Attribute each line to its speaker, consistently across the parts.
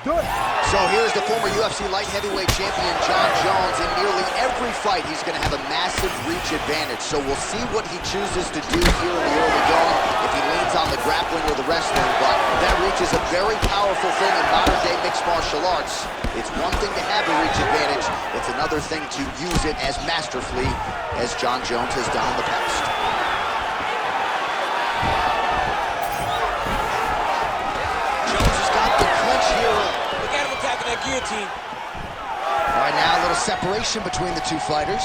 Speaker 1: So here's the former UFC light heavyweight champion, Jon Jones. In nearly every fight, he's going to have a massive reach advantage. So we'll see what he chooses to do here in the early going, if he leans on the grappling or the wrestling. But that reach is a very powerful thing in modern-day mixed martial arts. It's one thing to have a reach advantage. It's another thing to use it as masterfully as Jon Jones has done in the past.
Speaker 2: Guillotine.
Speaker 1: Right now, a little separation between the two fighters.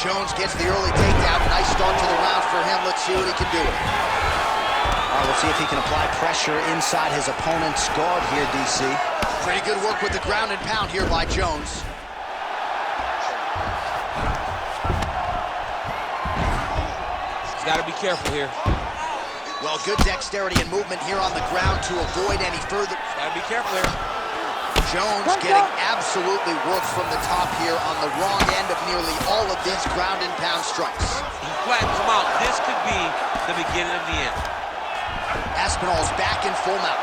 Speaker 1: Jones gets the early takedown. Nice start to the round for him. Let's see what he can do. All right, we'll see if he can apply pressure inside his opponent's guard here, DC. Pretty good work with the ground and pound here by Jones.
Speaker 2: He's got to be careful here.
Speaker 1: Well, good dexterity and movement here on the ground to avoid any further.
Speaker 2: Gotta be careful here.
Speaker 1: Jones getting absolutely worked from the top here on the wrong end of nearly all of these ground and pound strikes.
Speaker 2: He flattens him out. This could be the beginning of the end.
Speaker 1: Aspinall's back in full mount.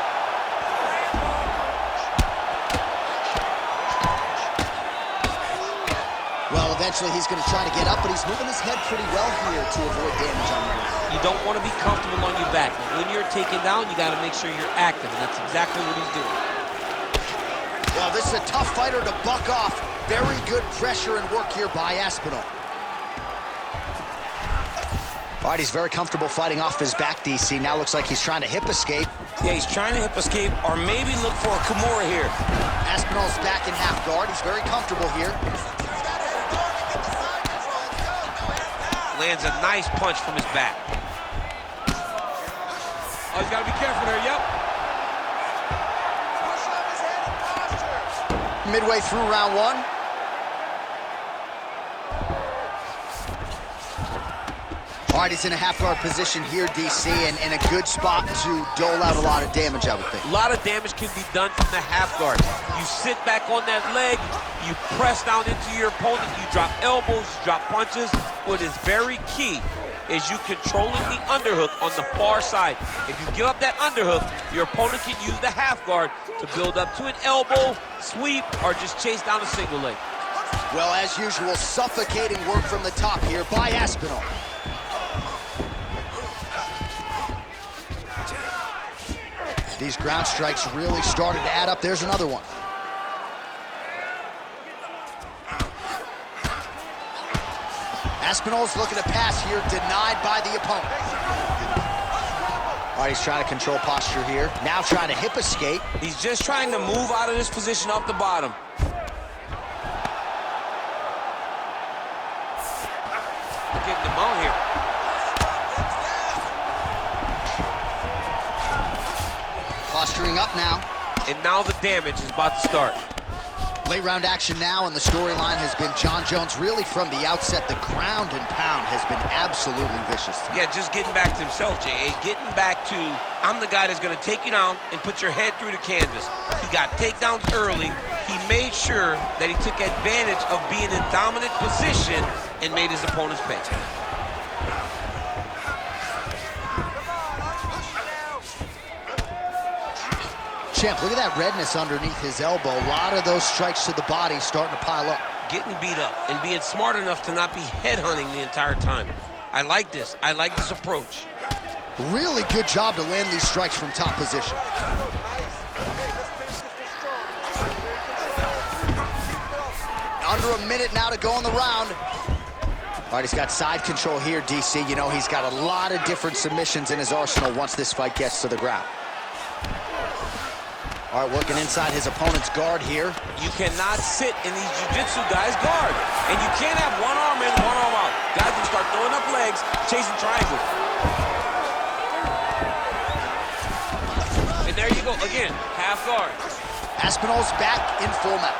Speaker 1: Well, eventually he's going to try to get up, but he's moving his head pretty well here to avoid damage on the ground.
Speaker 2: You don't want to be comfortable on your back. When you're taken down, you got to make sure you're active, and that's exactly what he's doing.
Speaker 1: Well, this is a tough fighter to buck off. Very good pressure and work here by Aspinall. All right, he's very comfortable fighting off his back, DC. Now looks like he's trying to hip escape.
Speaker 3: Yeah, he's trying to hip escape or maybe look for a Kimura here.
Speaker 1: Aspinall's back in half guard. He's very comfortable here.
Speaker 2: Lands a nice punch from his back. Oh, he's got to be careful there, yep.
Speaker 1: Midway through round one. All right, he's in a half-guard position here, DC, and in a good spot to dole out a lot of damage, I would think.
Speaker 2: A lot of damage can be done from the half guard. You sit back on that leg, you press down into your opponent, you drop elbows, you drop punches. What is very key is you controlling the underhook on the far side. If you give up that underhook, your opponent can use the half guard to build up to an elbow, sweep, or just chase down a single leg.
Speaker 1: Well, as usual, suffocating work from the top here by Aspinall. These ground strikes really started to add up. There's another one. Aspinall's looking to pass here, denied by the opponent. All right, he's trying to control posture here. Now trying to hip escape.
Speaker 3: He's just trying to move out of this position off the bottom.
Speaker 2: Getting him on here.
Speaker 1: Posturing up now.
Speaker 2: And now the damage is about to start.
Speaker 1: Late round action now, and the storyline has been Jon Jones really from the outset. The ground and pound has been absolutely vicious.
Speaker 2: Yeah, just getting back to himself, J.A. Getting back to, I'm the guy that's going to take you down and put your head through the canvas. He got takedowns early. He made sure that he took advantage of being in dominant position and made his opponents pay.
Speaker 1: Champ, look at that redness underneath his elbow. A lot of those strikes to the body starting to pile up.
Speaker 2: Getting beat up and being smart enough to not be headhunting the entire time. I like this. I like this approach.
Speaker 1: Really good job to land these strikes from top position. Under a minute now to go in the round. All right, he's got side control here, DC. You know, he's got a lot of different submissions in his arsenal once this fight gets to the ground. All right, working inside his opponent's guard here.
Speaker 2: You cannot sit in these jiu-jitsu guys' guard. And you can't have one arm in, one arm out. Guys will start throwing up legs, chasing triangles. And there you go, again, half guard.
Speaker 1: Aspinall's back in full mount.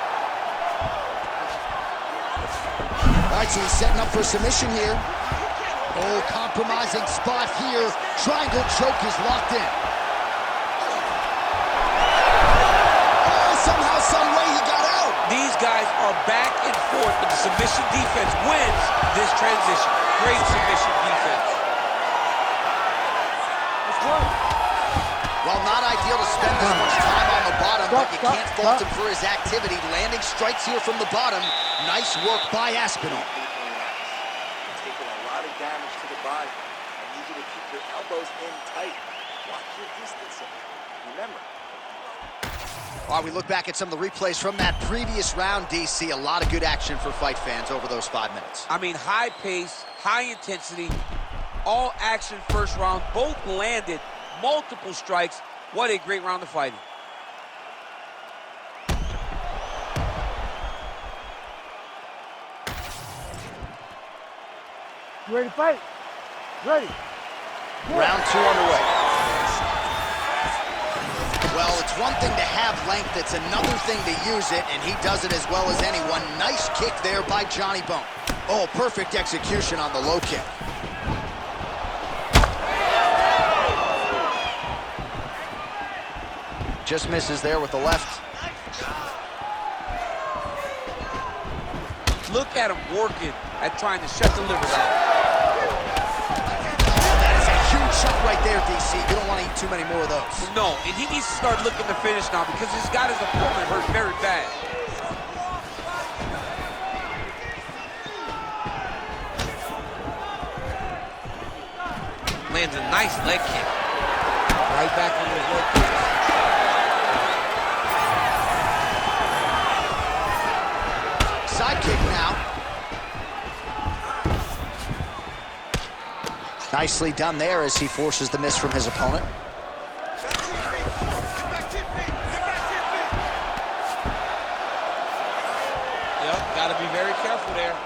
Speaker 1: All right, so he's setting up for submission here. Oh, compromising spot here. Triangle choke is locked in. Somehow, some way he got out.
Speaker 2: These guys are back and forth, but the submission defense wins this transition. Great submission defense.
Speaker 1: Well, not deal to spend this much time on the bottom, but you can't fault him for his activity. Landing strikes here from the bottom. Nice work by Aspinall.
Speaker 4: Taking a lot of damage to the body. I need you to keep your elbows in tight. Watch your distancing. Remember.
Speaker 1: All right, we look back at some of the replays from that previous round, DC. A lot of good action for fight fans over those 5 minutes.
Speaker 2: I mean, high pace, high intensity, all action first round. Both landed multiple strikes. What a great round of fighting.
Speaker 5: You ready to fight? Ready.
Speaker 1: Round 2 underway. Well, it's one thing to have length, it's another thing to use it, and he does it as well as anyone. Nice kick there by Johnny Bone. Oh, perfect execution on the low kick. Just misses there with the left.
Speaker 2: Look at him working at trying to shut the livers out.
Speaker 1: Shot right there, DC. You don't want to eat too many more of those.
Speaker 2: No, and he needs to start looking to finish now because he's got his opponent hurt very bad. Lands a nice leg kick. Right back on those leg kicks.
Speaker 1: Side kick now. Nicely done there as he forces the miss from his opponent.
Speaker 2: Yep, gotta be very careful there.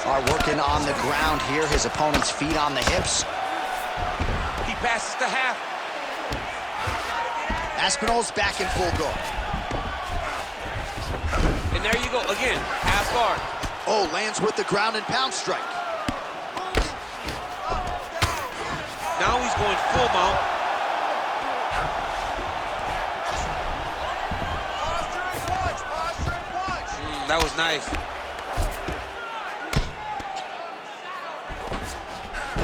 Speaker 1: Are working on the ground here. His opponent's feet on the hips.
Speaker 2: He passes to half.
Speaker 1: Aspinall's back in full guard.
Speaker 2: And there you go, again, half guard.
Speaker 1: Oh, lands with the ground and pound strike.
Speaker 2: Now he's going full mount. That was nice.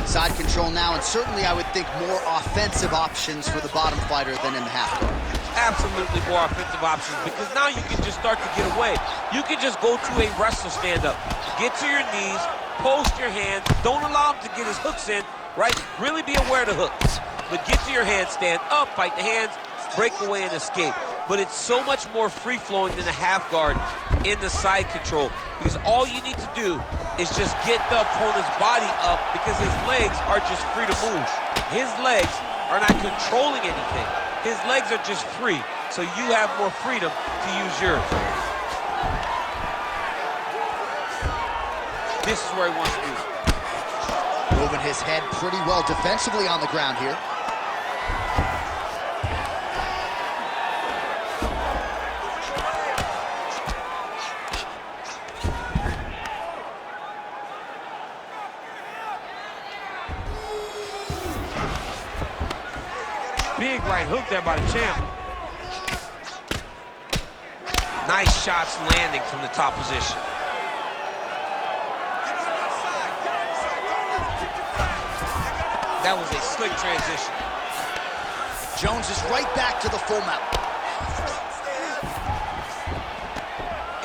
Speaker 1: Side control now, and certainly I would think more offensive options for the bottom fighter than in the half guard.
Speaker 2: Absolutely more offensive options because now you can just start to get away. You can just go to a wrestle stand-up. Get to your knees, post your hands, don't allow him to get his hooks in, right? Really be aware of the hooks. But get to your hands, stand up, fight the hands, break away and escape. But it's so much more free-flowing than a half guard in the side control because all you need to do is just get the opponent's body up because his legs are just free to move. His legs are not controlling anything. His legs are just free, so you have more freedom to use yours. This is where he wants to be.
Speaker 1: Moving his head pretty well defensively on the ground here.
Speaker 2: Big right hook there by the champ. Nice shots landing from the top position. That was a slick transition.
Speaker 1: Jones is right back to the full mount.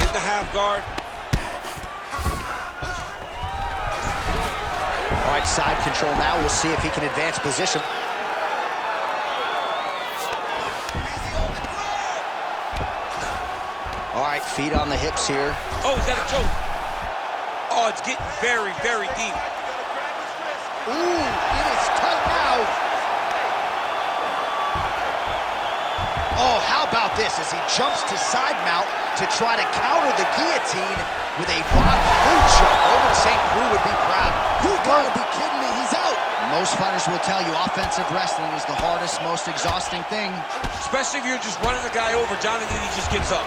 Speaker 2: In the half guard.
Speaker 1: All right, side control now. We'll see if he can advance position. All right, feet on the hips here.
Speaker 2: Oh, is that a choke? Oh, it's getting very, very deep.
Speaker 1: Ooh, it is tight now. Oh, how about this as he jumps to side mount to try to counter the guillotine with a Von Lucha. Over St. Preux would be proud. You gotta be kidding me, he's out. Most fighters will tell you offensive wrestling is the hardest, most exhausting thing.
Speaker 2: Especially if you're just running the guy over, Johnny, and he just gets up.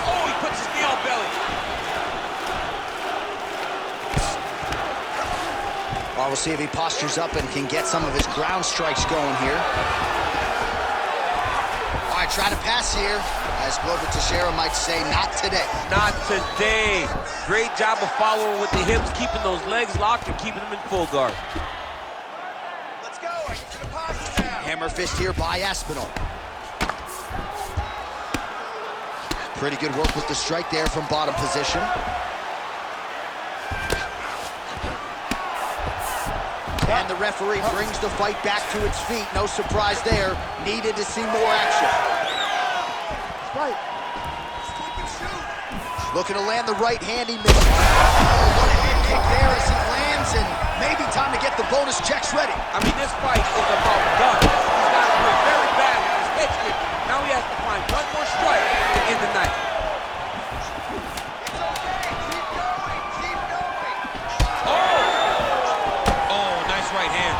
Speaker 2: Oh, he puts his knee on belly.
Speaker 1: Well, we'll see if he postures up and can get some of his ground strikes going here. All right, try to pass here. As Glover Teixeira might say, not today.
Speaker 2: Not today. Great job of following with the hips, keeping those legs locked and keeping them in full guard.
Speaker 1: Hammer fist here by Aspinall. Pretty good work with the strike there from bottom position. And the referee brings the fight back to its feet. No surprise there. Needed to see more action.
Speaker 5: Fight.
Speaker 1: Looking to land the right hand. He missed. Oh, what a head kick there as he lands, and maybe time to get the bonus checks ready.
Speaker 2: I mean, this fight is about guns. He's got to hit very bad with his head kick. Now he has to find one more strike to end the night.
Speaker 3: Oh, nice right hand.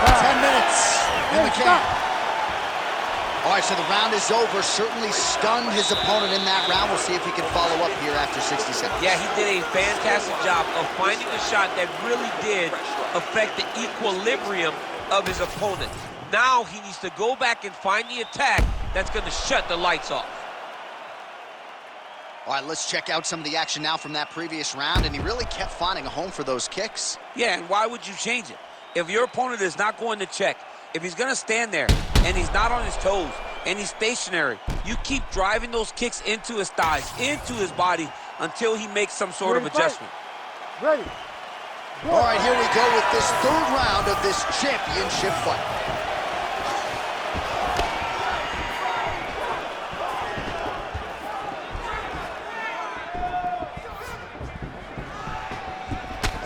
Speaker 1: 10 minutes in the can. All right, so the round is over. Certainly stunned his opponent in that round. We'll see if he can follow up here after 60 seconds.
Speaker 2: Yeah, he did a fantastic job of finding a shot that really did affect the equilibrium of his opponent. Now he needs to go back and find the attack that's going to shut the lights off.
Speaker 1: All right, let's check out some of the action now from that previous round, and he really kept finding a home for those kicks.
Speaker 2: Yeah, and why would you change it? If your opponent is not going to check, if he's going to stand there and he's not on his toes and he's stationary, you keep driving those kicks into his thighs, into his body until he makes some sort of adjustment.
Speaker 5: Ready.
Speaker 1: All right, here we go with this third round of this championship fight.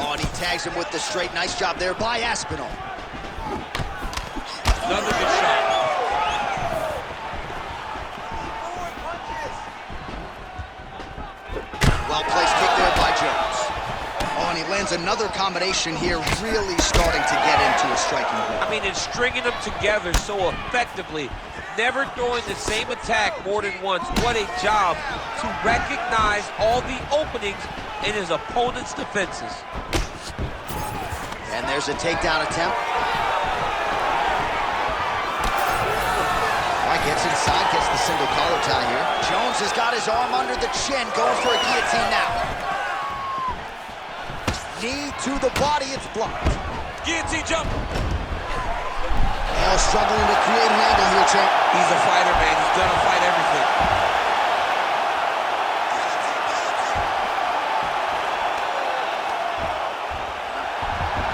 Speaker 1: Oh, and he tags him with the straight. Nice job there by Aspinall.
Speaker 2: Another good shot.
Speaker 1: Well-placed kick there by Jones. Oh, and he lands another combination here, really starting to get into a striking point.
Speaker 2: I mean, it's stringing them together so effectively, never throwing the same attack more than once. What a job to recognize all the openings in his opponent's defenses.
Speaker 1: And there's a takedown attempt. All right, gets inside, gets the single collar tie here. Jones has got his arm under the chin, going for a guillotine now. Knee to the body, it's blocked.
Speaker 2: Guillotine jump.
Speaker 1: Oh, struggling to create an angle here, champ.
Speaker 2: He's a fighter, man. He's gonna fight everything.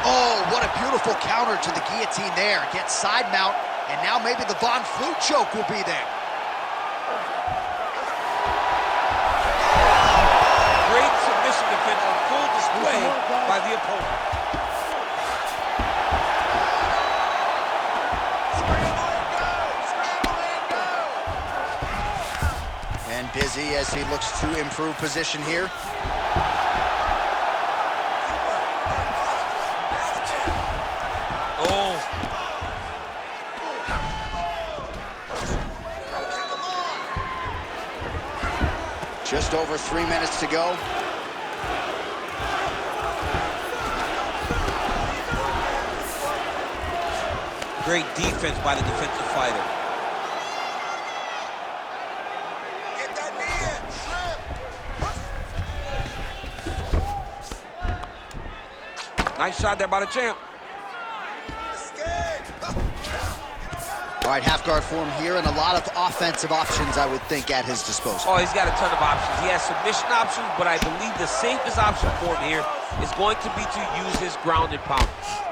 Speaker 1: Oh, what a beautiful counter to the guillotine there. Gets side mount, and now maybe the Von Flue choke will be there.
Speaker 2: Great submission defense on full display by the opponent.
Speaker 1: And busy as he looks to improve position here.
Speaker 2: Oh.
Speaker 1: Just over 3 minutes to go.
Speaker 2: Great defense by the defensive fighter.
Speaker 4: Get that knee in.
Speaker 2: Nice shot there by the champ.
Speaker 1: All right, half guard form here, and a lot of offensive options, I would think, at his disposal.
Speaker 2: Oh, he's got a ton of options. He has submission options, but I believe the safest option for him here is going to be to use his ground and pound.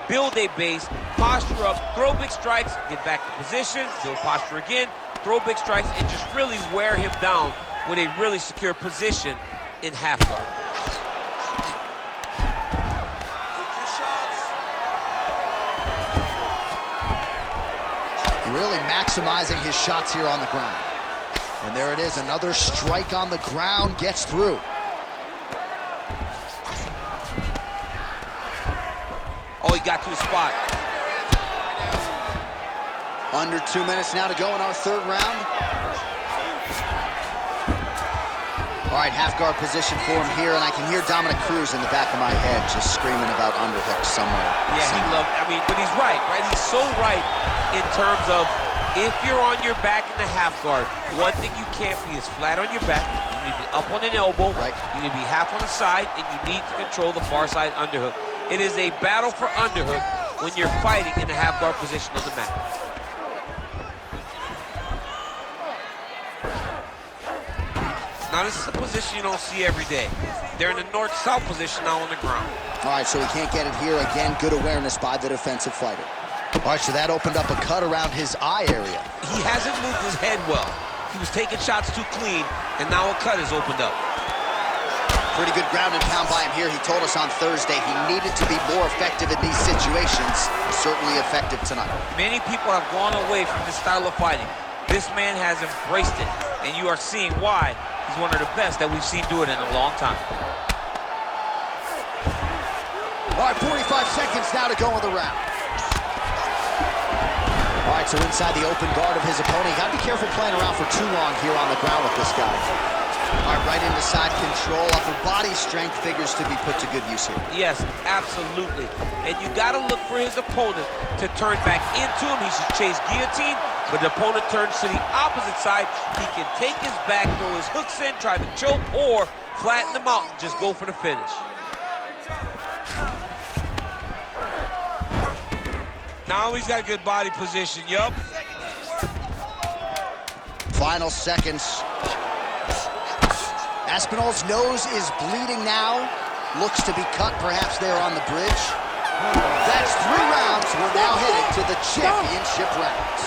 Speaker 2: Build a base, posture up, throw big strikes, get back to position, build posture again, throw big strikes, and just really wear him down with a really secure position in half guard.
Speaker 1: Really maximizing his shots here on the ground. And there it is, another strike on the ground, gets through.
Speaker 2: Oh, he got to his spot.
Speaker 1: Under 2 minutes now to go in our third round. All right, half guard position for him here, and I can hear Dominic Cruz in the back of my head just screaming about underhooks somewhere.
Speaker 2: Yeah, he loved, I mean, but he's right? He's so right in terms of if you're on your back in the half guard, one thing you can't be is flat on your back. You need to be up on an elbow.
Speaker 1: Right.
Speaker 2: You need to be half on the side, and you need to control the far side underhook. It is a battle for underhook when you're fighting in the half guard position on the mat. Now this is a position you don't see every day. They're in the north-south position now on the ground.
Speaker 1: All right, so he can't get it here. Again, good awareness by the defensive fighter. All right, so that opened up a cut around his eye area.
Speaker 2: He hasn't moved his head well. He was taking shots too clean, and now a cut has opened up.
Speaker 1: Pretty good ground and pound by him here. He told us on Thursday he needed to be more effective in these situations. Certainly effective tonight.
Speaker 2: Many people have gone away from this style of fighting. This man has embraced it, and you are seeing why he's one of the best that we've seen do it in a long time.
Speaker 1: All right, 45 seconds now to go in the round. All right, so inside the open guard of his opponent. You got to be careful playing around for too long here on the ground with this guy. All right, right into side control. Upper body strength figures to be put to good use here.
Speaker 2: Yes, absolutely. And you got to look for his opponent to turn back into him. He should chase guillotine, but the opponent turns to the opposite side. He can take his back, throw his hooks in, try to choke, or flatten him out and just go for the finish. Now he's got good body position, yup.
Speaker 1: Final seconds. Aspinall's nose is bleeding now. Looks to be cut perhaps there on the bridge. That's 3 rounds. We're now headed to the championship rounds.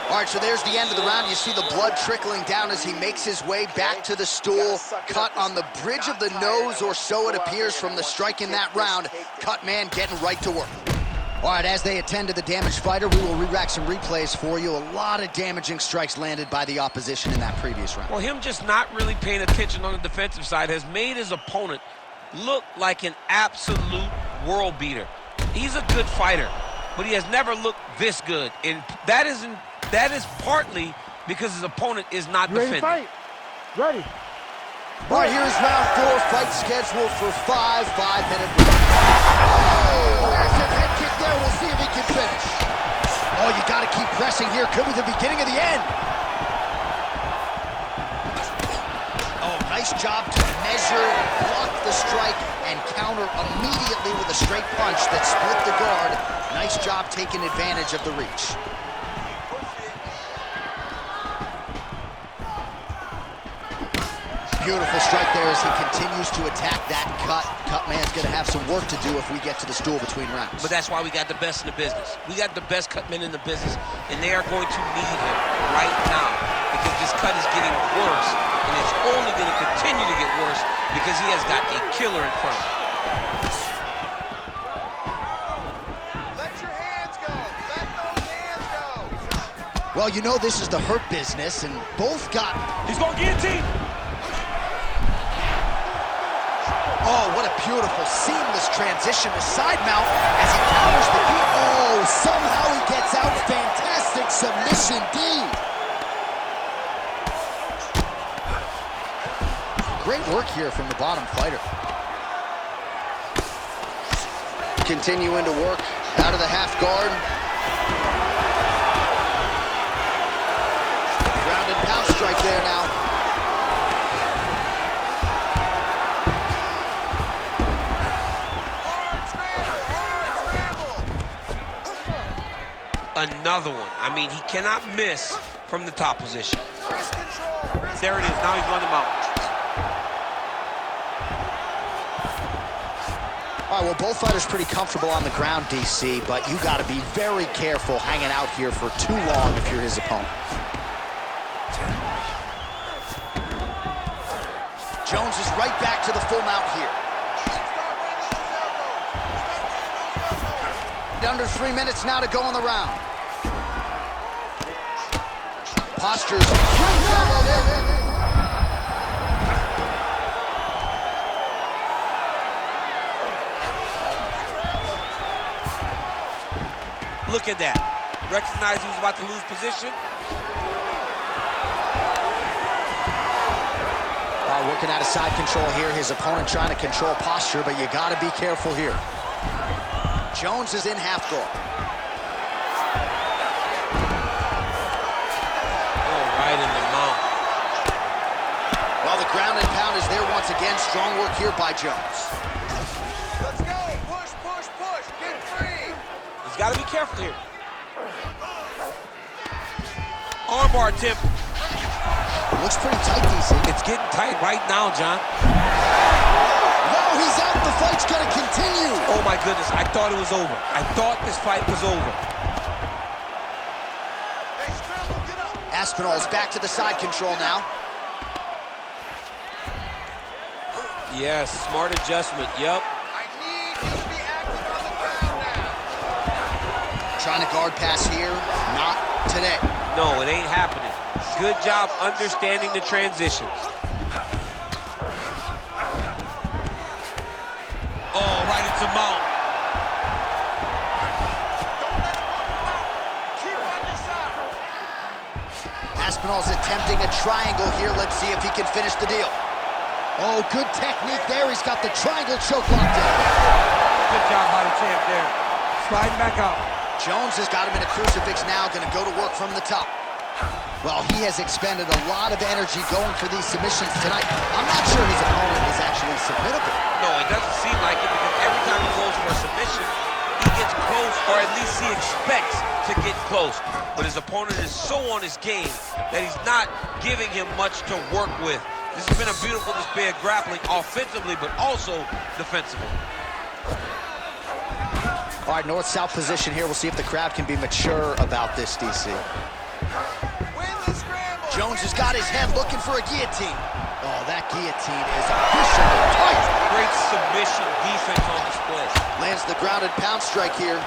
Speaker 1: All right, so there's the end of the round. You see the blood trickling down as he makes his way back to the stool. Cut on the bridge of the nose, or so it appears from the strike in that round. Cut man getting right to work. All right, as they attend to the damaged fighter, we will re-rack some replays for you. A lot of damaging strikes landed by the opposition in that previous round.
Speaker 2: Well, him just not really paying attention on the defensive side has made his opponent look like an absolute world beater. He's a good fighter, but he has never looked this good. And that is partly because his opponent is not defending.
Speaker 5: Ready, fight. Ready.
Speaker 1: All right, here's round 4. Fight scheduled for 5-minute rounds. There's a head kick there. We'll see if he can finish. Oh, you got to keep pressing here. Could be the beginning of the end. Oh, nice job to measure, block the strike, and counter immediately with a straight punch that split the guard. Nice job taking advantage of the reach. Beautiful strike there as he continues to attack that cut. Cut man's going to have some work to do if we get to the stool between rounds.
Speaker 2: But that's why we got the best in the business. We got the best cut men in the business, and they are going to need him right now because this cut is getting worse, and it's only going to continue to get worse because he has got a killer in front of him.
Speaker 4: Let your hands go. Let those hands go.
Speaker 1: Well, you know this is the hurt business, and both got...
Speaker 2: He's going guillotine.
Speaker 1: Oh, what a beautiful, seamless transition to side mount as he counters the beat. Oh, somehow he gets out. Fantastic submission D. Great work here from the bottom fighter. Continuing to work out of the half guard. Ground and pound strike there now.
Speaker 2: Another one. I mean, he cannot miss from the top position. There it is. Now he's running him out.
Speaker 1: All right, well, both fighters pretty comfortable on the ground, DC, but you got to be very careful hanging out here for too long if you're his opponent. Jones is right back to the full mount here. Under 3 minutes now to go in the round. Postures.
Speaker 2: Look at that. Recognized he was about to lose position.
Speaker 1: Working out of side control here. His opponent trying to control posture, but you got to be careful here. Jones is in half guard.
Speaker 2: Oh, right in the mouth.
Speaker 1: Well, the ground and pound is there once again. Strong work here by Jones.
Speaker 4: Let's go. Push, push, push. Get free.
Speaker 2: Gotta be careful here. Armbar attempt.
Speaker 1: Looks pretty tight, DC.
Speaker 2: It's getting tight right now, John.
Speaker 1: No, he's out. The fight's gonna continue.
Speaker 2: Oh my goodness, I thought it was over. I thought this fight was over.
Speaker 1: Aspinall's back to the side control now.
Speaker 2: Yes, smart adjustment, yep.
Speaker 4: I need you to be active on the ground now.
Speaker 1: Trying to guard pass here. Not today.
Speaker 2: No, it ain't happening. Good job understanding the transitions. Oh, right into mount.
Speaker 4: Keep on your side.
Speaker 1: Aspinall's attempting a triangle here. Let's see if he can finish the deal. Oh, good technique there. He's got the triangle choke locked in.
Speaker 2: Good job by the champ there. Sliding back out.
Speaker 1: Jones has got him in a crucifix now, going to go to work from the top. Well, he has expended a lot of energy going for these submissions tonight. I'm not sure his opponent is actually submittable.
Speaker 2: No, it doesn't seem like it because every time he goes for a submission, he gets close, or at least he expects to get close. But his opponent is so on his game that he's not giving him much to work with. This has been a beautiful display of grappling offensively, but also defensively.
Speaker 1: All right, north-south position here. We'll see if the crowd can be mature about this, DC.
Speaker 4: Win the scramble.
Speaker 1: Jones has got his head looking for a guillotine. Oh, that guillotine is officially tight.
Speaker 2: Great submission defense on display.
Speaker 1: Lands the grounded pound strike here.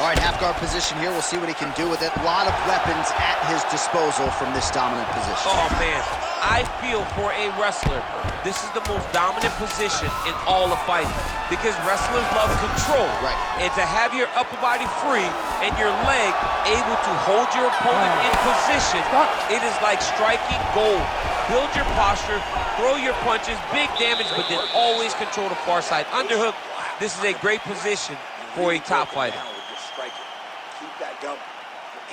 Speaker 1: All right, half guard position here. We'll see what he can do with it. A lot of weapons at his disposal from this dominant position.
Speaker 2: Oh, man. I feel for a wrestler, this is the most dominant position in all of fighting because wrestlers love control.
Speaker 1: Right.
Speaker 2: And to have your upper body free and your leg able to hold your opponent in position, it is like striking gold. Build your posture, throw your punches, big damage, but then always control the far side underhook. This is a great position for a top fighter.
Speaker 4: Keep that going.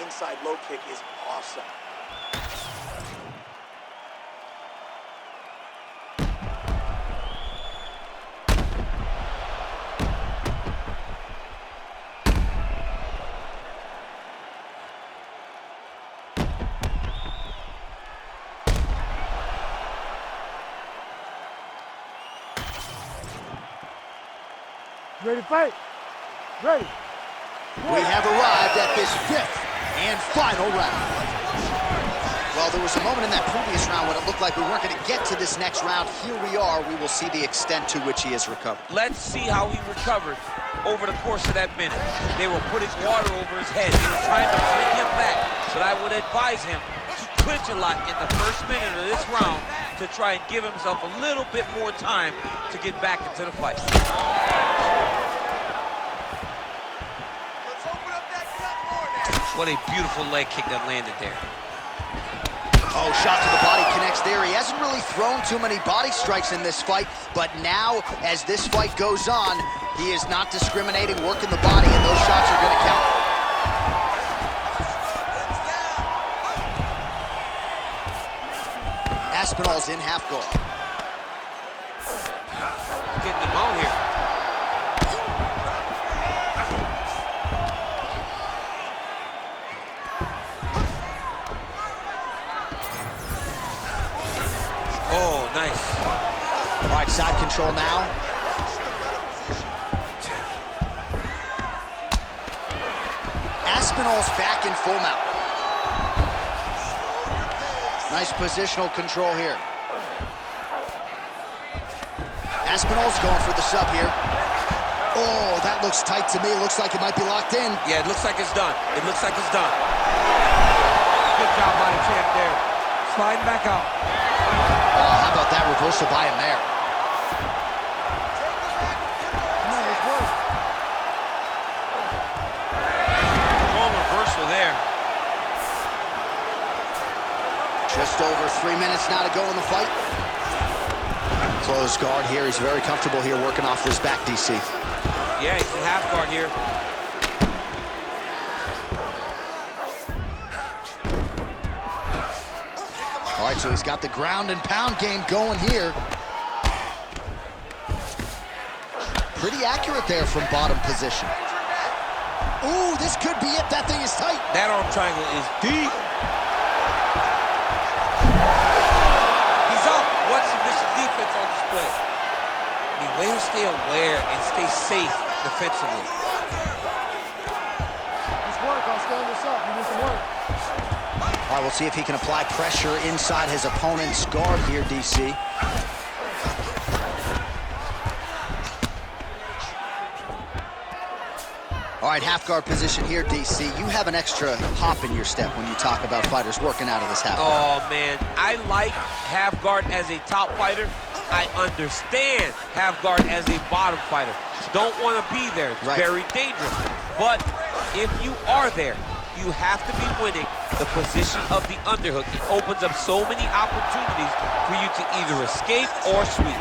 Speaker 4: The inside low kick is awesome.
Speaker 5: Ready to fight? Ready.
Speaker 1: We have arrived at this fifth and final round. Well, there was a moment in that previous round when it looked like we weren't going to get to this next round. Here we are. We will see the extent to which he has recovered.
Speaker 2: Let's see how he recovered over the course of that minute. They were putting water over his head. They were trying to bring him back, but I would advise him to clinch a lot in the first minute of this round to try and give himself a little bit more time to get back into the fight. What a beautiful leg kick that landed there.
Speaker 1: Oh, shot to the body connects there. He hasn't really thrown too many body strikes in this fight, but now, as this fight goes on, he is not discriminating, working the body, and those shots are going to count. Aspinall's in half guard.
Speaker 2: Getting him out here. Oh, nice.
Speaker 1: All right, side control now. Aspinall's back in full mount. Nice positional control here. Aspinall's going for the sub here. Oh, that looks tight to me. Looks like it might be locked in.
Speaker 2: Yeah, it looks like it's done. It looks like it's done. Good job by the champ there. Sliding back out.
Speaker 1: Oh, how about that reversal by him there?
Speaker 2: Strong reversal there.
Speaker 1: Just over 3 minutes now to go in the fight. Closed guard here. He's very comfortable here working off this back, DC.
Speaker 2: Yeah, he's in half guard here.
Speaker 1: All right, so he's got the ground and pound game going here. Pretty accurate there from bottom position. Ooh, this could be it. That thing is tight.
Speaker 2: That arm triangle is deep. He's up. What submission defense on display? The way to stay aware and stay safe defensively.
Speaker 5: Just work. I'll stand this up. You need some work.
Speaker 1: All right, we'll see if he can apply pressure inside his opponent's guard here, DC. All right, half guard position here, DC. You have an extra hop in your step when you talk about fighters working out of this half guard.
Speaker 2: Oh, man. I like half guard as a top fighter. I understand half guard as a bottom fighter. Don't want to be there. It's very dangerous. But if you are there, you have to be winning the position of the underhook. It opens up so many opportunities for you to either escape or sweep.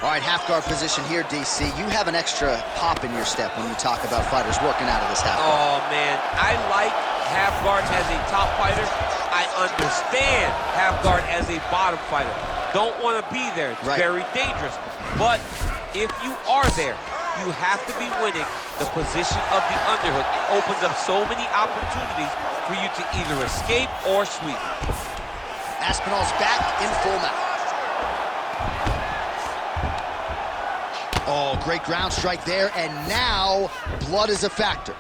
Speaker 1: All right, half guard position here, DC. You have an extra hop in your step when you talk about fighters working out of this half guard.
Speaker 2: Oh, man. I like half guard as a top fighter. I understand half guard as a bottom fighter. Don't want to be there. It's very dangerous. But if you are there, you have to be winning the position of the underhook. It opens up so many opportunities for you to either escape or sweep.
Speaker 1: Aspinall's back in full mount. Oh, great ground strike there, and now blood is a factor.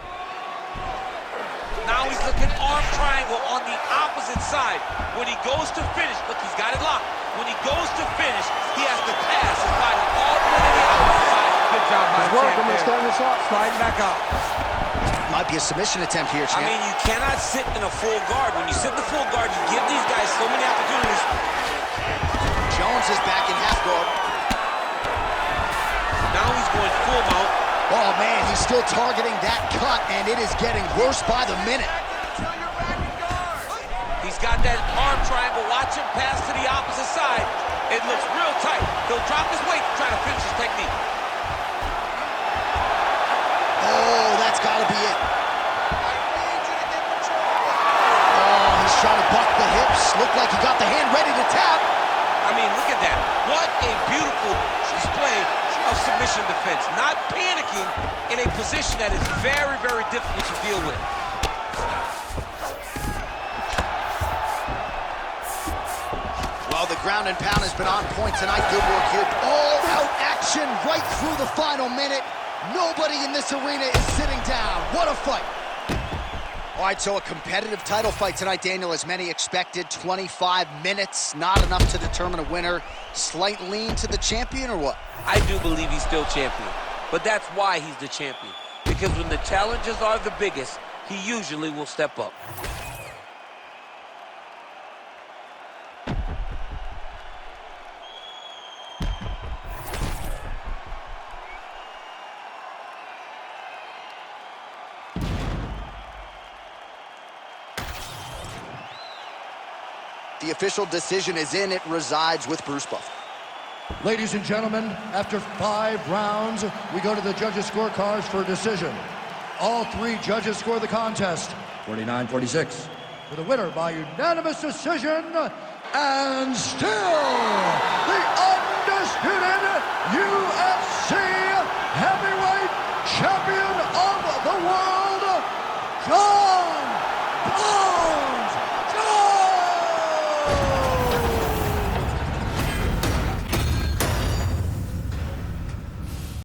Speaker 2: Now he's looking arm triangle on the opposite side. When he goes to finish, look, he's got it locked. When he goes to finish, he has to pass his body all the way to the opposite side. Good job by the champ there.
Speaker 5: Stand this up.
Speaker 2: Sliding back up.
Speaker 1: Might be a submission attempt here, champ.
Speaker 3: I mean, you cannot sit in a full guard. When you sit in the full guard, you give these guys so many opportunities.
Speaker 1: Jones is back in half guard.
Speaker 2: Now he's going full mount.
Speaker 1: Oh, man, he's still targeting that cut, and it is getting worse by the minute.
Speaker 2: He's got that arm triangle. Watch him pass to the opposite side. It looks real tight. He'll drop his weight to try to finish his technique.
Speaker 1: Oh, that's got to be it. Oh, he's trying to buck the hips. Looked like he got the hand ready to tap.
Speaker 2: I mean, look at that. What a beautiful display of submission defense. Not panicking in a position that is very, very difficult to deal with.
Speaker 1: Well, the ground and pound has been on point tonight. Good work here. All-out action right through the final minute. Nobody in this arena is sitting down. What a fight. All right, so a competitive title fight tonight, Daniel, as many expected. 25 minutes, not enough to determine a winner. Slight lean to the champion, or what?
Speaker 2: I do believe he's still champion, but that's why he's the champion. Because when the challenges are the biggest, he usually will step up.
Speaker 1: The official decision is in. It resides with Bruce Buffer.
Speaker 6: Ladies and gentlemen, after 5 rounds, we go to the judges' scorecards for a decision. All 3 judges score the contest, 49-46. For the winner by unanimous decision, and still the undisputed UFC heavyweight champion of the world,